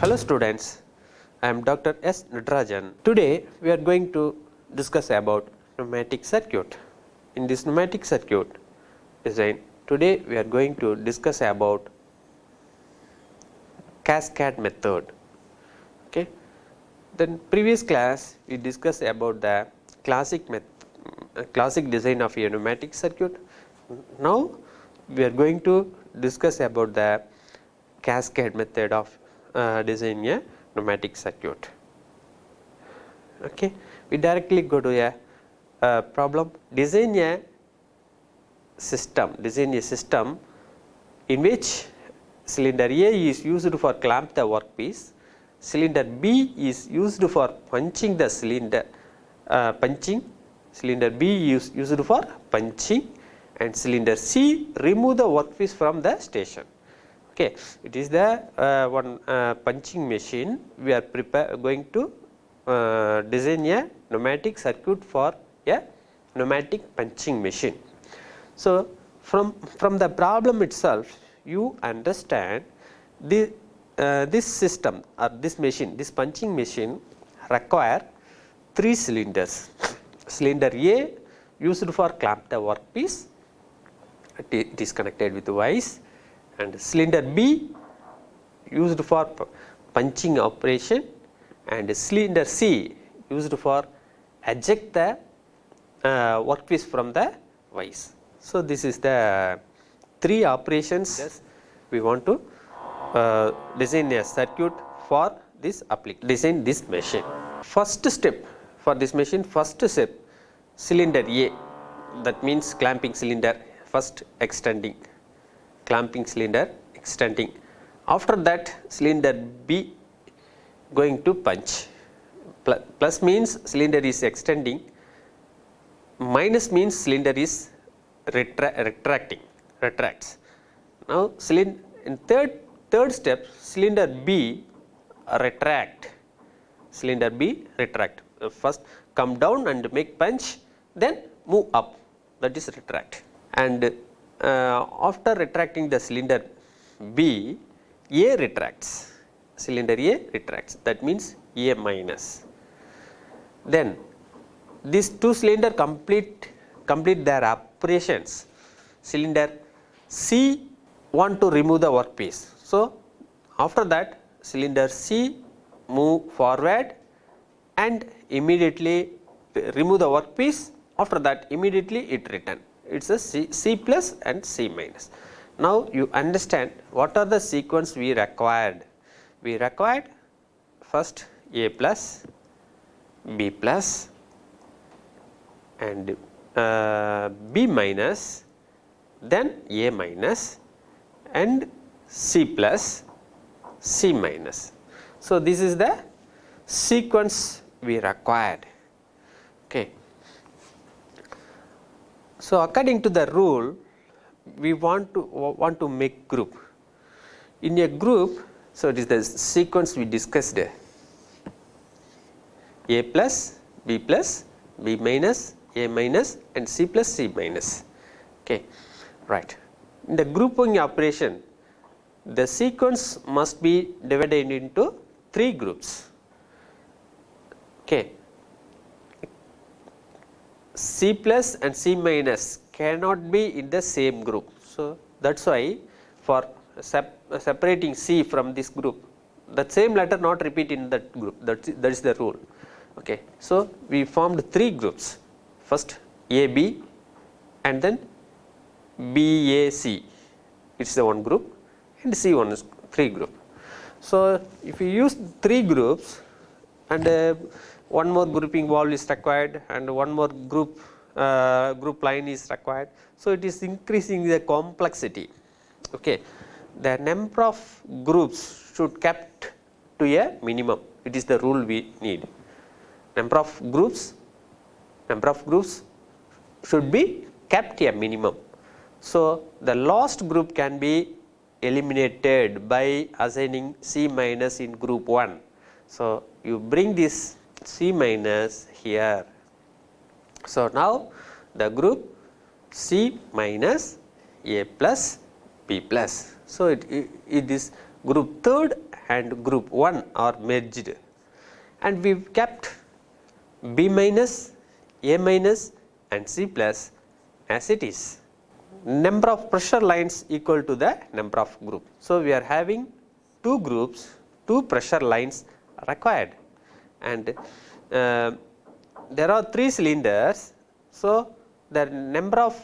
Hello students, I am Dr. S. Natarajan. Today we are going to discuss about pneumatic circuit. In this pneumatic circuit design, today we are going to discuss about cascade method. Okay. Then previous class we discussed about the classic design of a pneumatic circuit. Now we are going to discuss about the cascade method of designing a pneumatic circuit. Okay. We directly go to a problem. Design a system in which cylinder A is used for clamp the workpiece, cylinder B is used for punching the cylinder, cylinder B is used for punching, and cylinder C remove the workpiece from the station. Okay, it is the one punching machine. We are going to design a pneumatic circuit for a pneumatic punching machine. So, from the problem itself, you understand this system or this machine, this punching machine require 3 cylinders. Cylinder A used for clamp the workpiece, it is connected with vice, and cylinder B used for punching operation, and cylinder C used for eject the workpiece from the vice. So, this is the 3 operations we want to design a circuit for this application, design this machine. First step for this machine, first step, cylinder A, that means clamping cylinder, first extending, clamping cylinder extending. After that, cylinder B going to punch. Plus means cylinder is extending, minus means cylinder is retracts. Now, in third step, cylinder B retract. Cylinder B retract. First come down and make punch, then move up, that is retract. And after retracting the cylinder B, A retracts. Cylinder A retracts. That means A minus. Then these 2 cylinder complete their operations. Cylinder C want to remove the workpiece. So, after that cylinder C move forward and immediately remove the workpiece. After that immediately it return. It is a C plus and C minus. Now, you understand what are the sequence we required. We required first A plus, B plus, and B minus, then A minus, and C plus, C minus. So, this is the sequence we required. Okay. So, according to the rule, we want to make group. In a group, so it is the sequence we discussed: A plus, B minus, A minus, and C plus, C minus. Okay, right. In the grouping operation, the sequence must be divided into 3 groups. Okay. C plus and C minus cannot be in the same group. So, that is why for separating C from this group, the same letter not repeat in that group, that is the rule. Okay. So, we formed 3 groups, first AB and then BAC, it is the one group, and C1 is 3 group. So, if you use 3 groups and one more grouping valve is required and one more group line is required. So, it is increasing the complexity. Okay. The number of groups should kept to a minimum. It is the rule we need. Number of groups should be kept a minimum. So, the last group can be eliminated by assigning C minus in group 1. So, you bring this C minus here. So, now the group C minus A plus B plus. So, it is group third and group 1 are merged, and we kept B minus, A minus and C plus as it is. Number of pressure lines equal to the number of group. So, we are having 2 groups, 2 pressure lines required, and there are 3 cylinders. So, the number of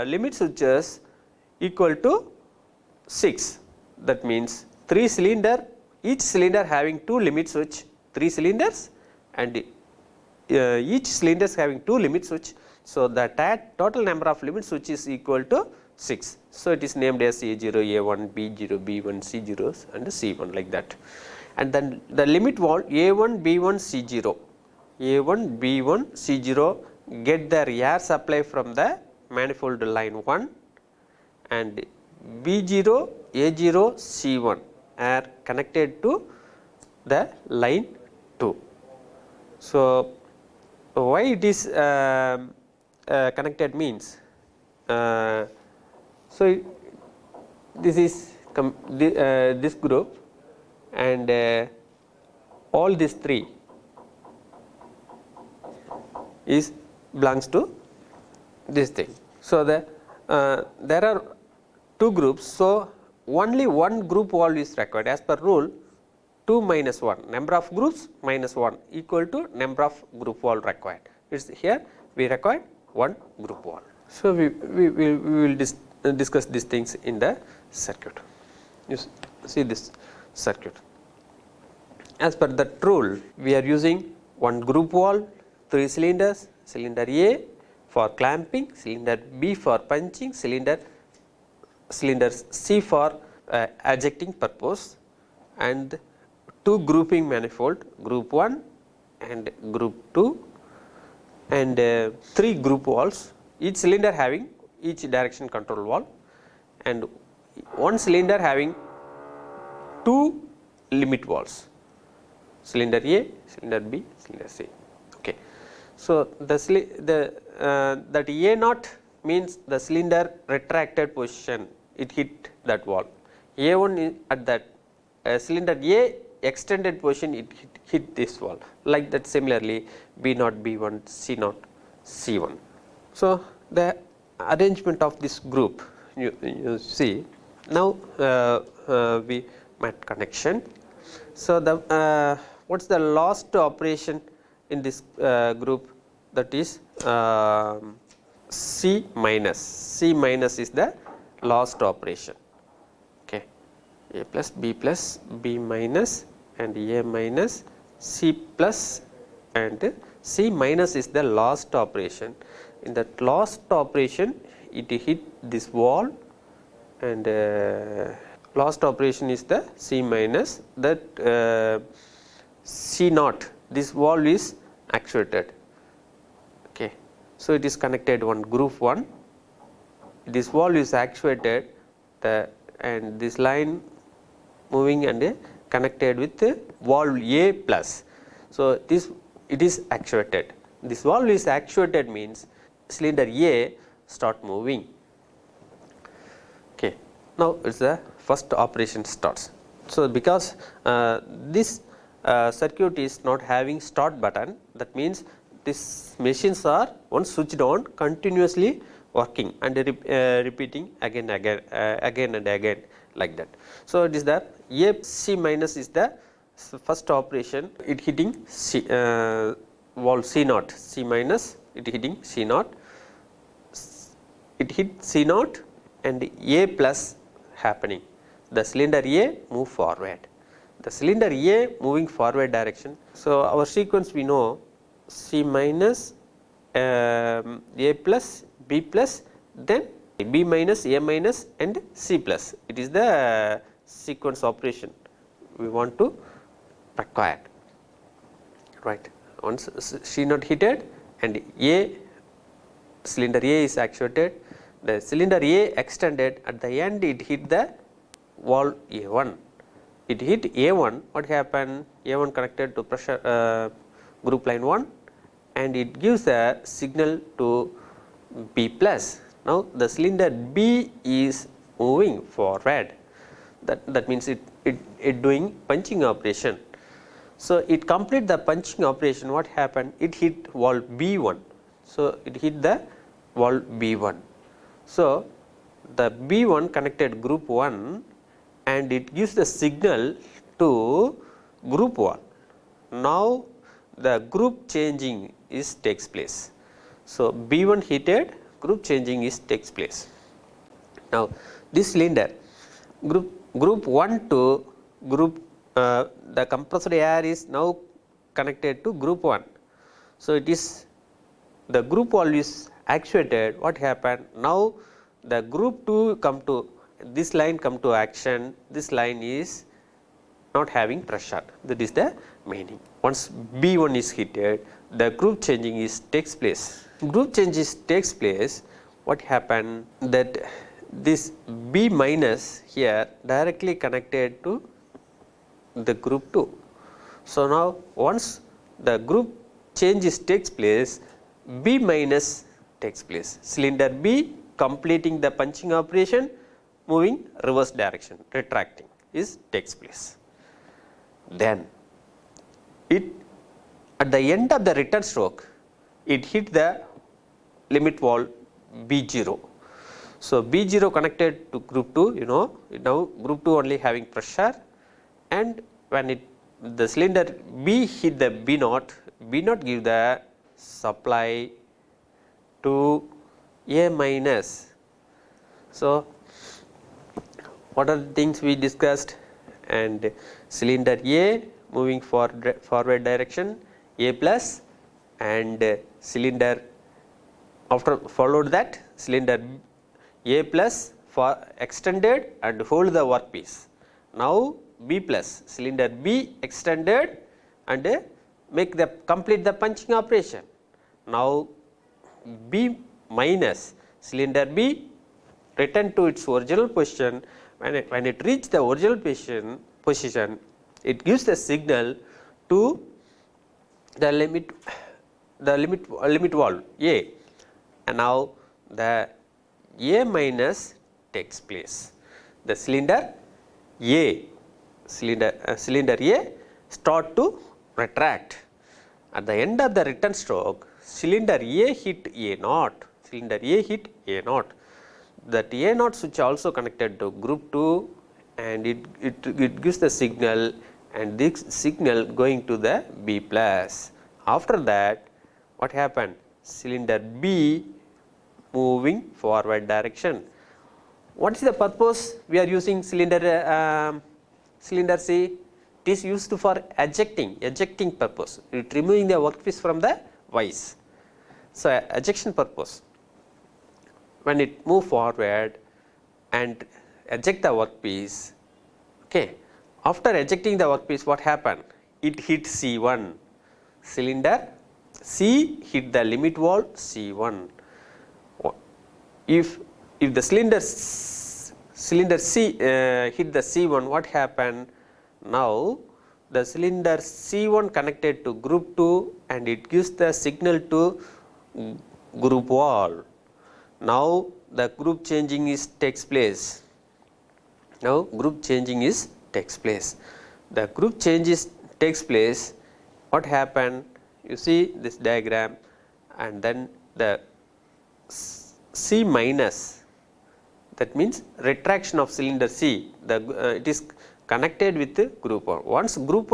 limit switches equal to 6. That means 3 cylinder, each cylinder having 2 limit switch, 3 cylinders, and each cylinder is having 2 limit switch. So, the total number of limit switch is equal to 6. So, it is named as A0, A1, B0, B1, C0 and C1 like that. And then the limit valve A1, B1, C0, A1, B1, C0 get their air supply from the manifold line 1, and B0, A0, C1 are connected to the line 2. So, why it is connected means, so this is this group, and all these 3 is belongs to this thing. So, there are 2 groups. So, only one group valve is required as per rule 2 minus 1, number of groups minus 1 equal to number of group valve required. It's here we require 1 group valve. So, we will discuss these things in the circuit. You see this circuit. As per that rule, we are using 1 group valve, 3 cylinders, cylinder A for clamping, cylinder B for punching, cylinder C for ejecting purpose, and 2 grouping manifold, group 1 and group 2, and 3 group valves, each cylinder having each direction control valve, and 1 cylinder having 2 limit valves, cylinder A, cylinder B, cylinder C. Okay. So, that A naught means the cylinder retracted position, it hit that valve. A1 is at that cylinder A extended position, it hit this valve. Like that, similarly B naught, B1, C naught, C1. So, the arrangement of this group you see now, we made connection. So, the what is the last operation in this group, that is C minus. C minus is the last operation. Okay. A plus, B plus, B minus and A minus, C plus and C minus is the last operation. In that last operation, it hit this valve, and last operation is the C minus, that C naught, this valve is actuated. Okay. So, it is connected one group 1, this valve is actuated, and this line moving and connected with valve A plus. So, it is actuated, this valve is actuated means cylinder A start moving. Okay. Now, it is the first operation starts. So, because this circuit is not having start button, that means these machines are once switched on continuously working and repeating again and again like that. So, it is the A C minus is the first operation, it hitting C, valve C naught, C minus it hitting C naught, it hit C naught and A plus happening, the cylinder A move forward, the cylinder A moving forward direction. So, our sequence we know C minus, A plus, B plus, then B minus, A minus and C plus, it is the sequence operation we want to require, right. Once C naught heated and A, cylinder A is actuated, the cylinder A extended, at the end it hit the valve A1, it hit A1, what happened, A1 connected to pressure group line 1 and it gives a signal to B plus. Now, the cylinder B is moving forward. that means it doing punching operation. So it complete the punching operation. What happened? It hit valve B1. So it hit the valve B1. So the B1 connected group 1 and it gives the signal to group 1. Now the group changing is takes place. So B1 heated, group changing is takes place. Now this cylinder group 1 to group the compressed air is now connected to group 1. So it is the group valve is actuated. What happened? Now the group 2 come to this line come to action. This line is not having pressure. That is the meaning. Once B1 is heated, the group changing is takes place. Group changes takes place. What happened? That this B minus here directly connected to the group 2. So now once the group changes takes place, B minus takes place. Cylinder B completing the punching operation, moving reverse direction, retracting is takes place. Then it at the end of the return stroke, it hit the limit valve B0. So B0 connected to group 2, now group 2 only having pressure, and when the cylinder B hit the B0, B0 give the supply to A minus. So what are the things we discussed? And cylinder A moving forward direction, A plus, and cylinder after followed that cylinder A plus for extended and hold the workpiece. Now B plus, cylinder B extended and complete the punching operation. Now B minus, cylinder B return to its original position. When it reaches the original position, it gives the signal to the limit valve A, and now the A minus takes place. The cylinder A start to retract. At the end of the return stroke, cylinder A hit A0. That A0 switch also connected to group 2, and it gives the signal, and this signal going to the B plus. After that, what happened? Cylinder B moving forward direction. What is the purpose we are using cylinder C? It is used for ejecting purpose. It removing the workpiece from the vise. So ejection purpose. When it move forward and eject the workpiece, okay. After ejecting the workpiece, what happened? It hit C1. Cylinder C hit the limit valve C1. If the cylinder C hit the C1, what happened? Now the cylinder C1 connected to group 2 and it gives the signal to group valve. Now the group changing takes place. The group changes takes place. What happened? You see this diagram, and then the C minus, that means retraction of cylinder C. It is connected with the group 1. Once group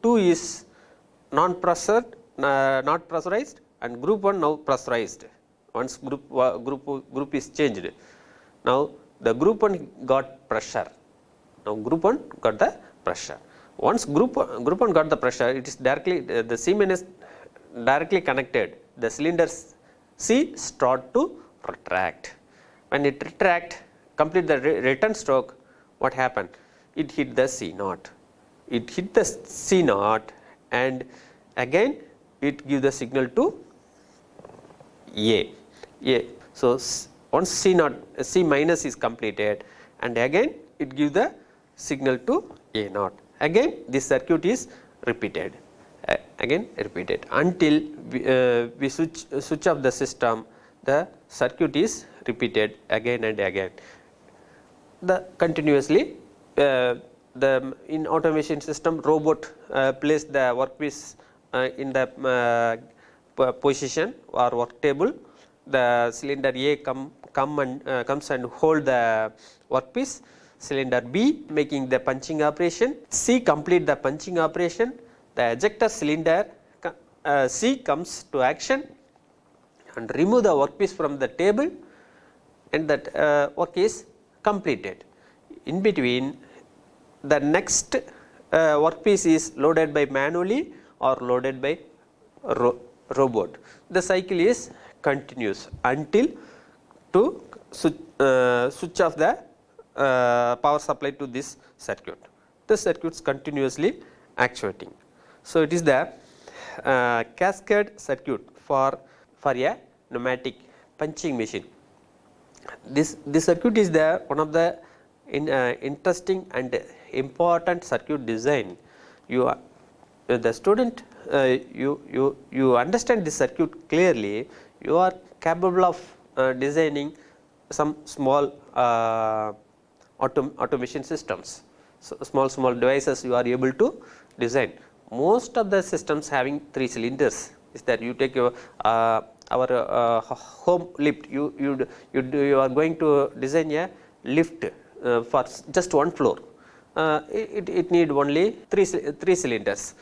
2 is not pressurized, and group 1 now pressurized. Once group is changed, now the group 1 got pressure. Once group 1 got the pressure, it is directly the C minus directly connected. The cylinder C start to retract. When it retract, complete the return stroke, what happened? It hit the C0. And again it give the signal to A. So once C minus is completed, and again it give the signal to A0. Again this circuit is repeated. Until we switch off the system. The circuit is repeated again and again. the continuously the in automation system robot place the workpiece in the position or work table. The cylinder A comes and hold the workpiece. Cylinder B making the punching operation. C complete the punching operation. The ejector cylinder C comes to action and remove the workpiece from the table, and that work is completed. In between, the next workpiece is loaded by manually or loaded by robot. The cycle is continuous until to switch off the power supply to this circuit. The circuit is continuously actuating. So, it is the cascade circuit for a pneumatic punching machine. This circuit is the one of the interesting and important circuit design. The student you understand this circuit clearly, you are capable of designing some small automation systems. So, small devices you are able to design. Most of the systems having 3 cylinders is that you take your our home lift, you are going to design a lift for just one floor. It need only 3 cylinders,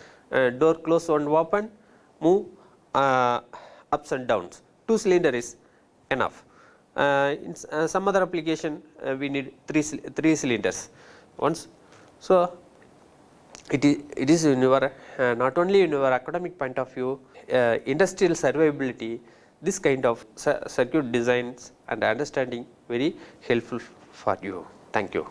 door close and open, move ups and downs. 2 cylinder is enough. In some other application we need 3 cylinders once. So, it is in your not only in your academic point of view, industrial survivability, this kind of circuit designs and understanding very helpful for you. Thank you.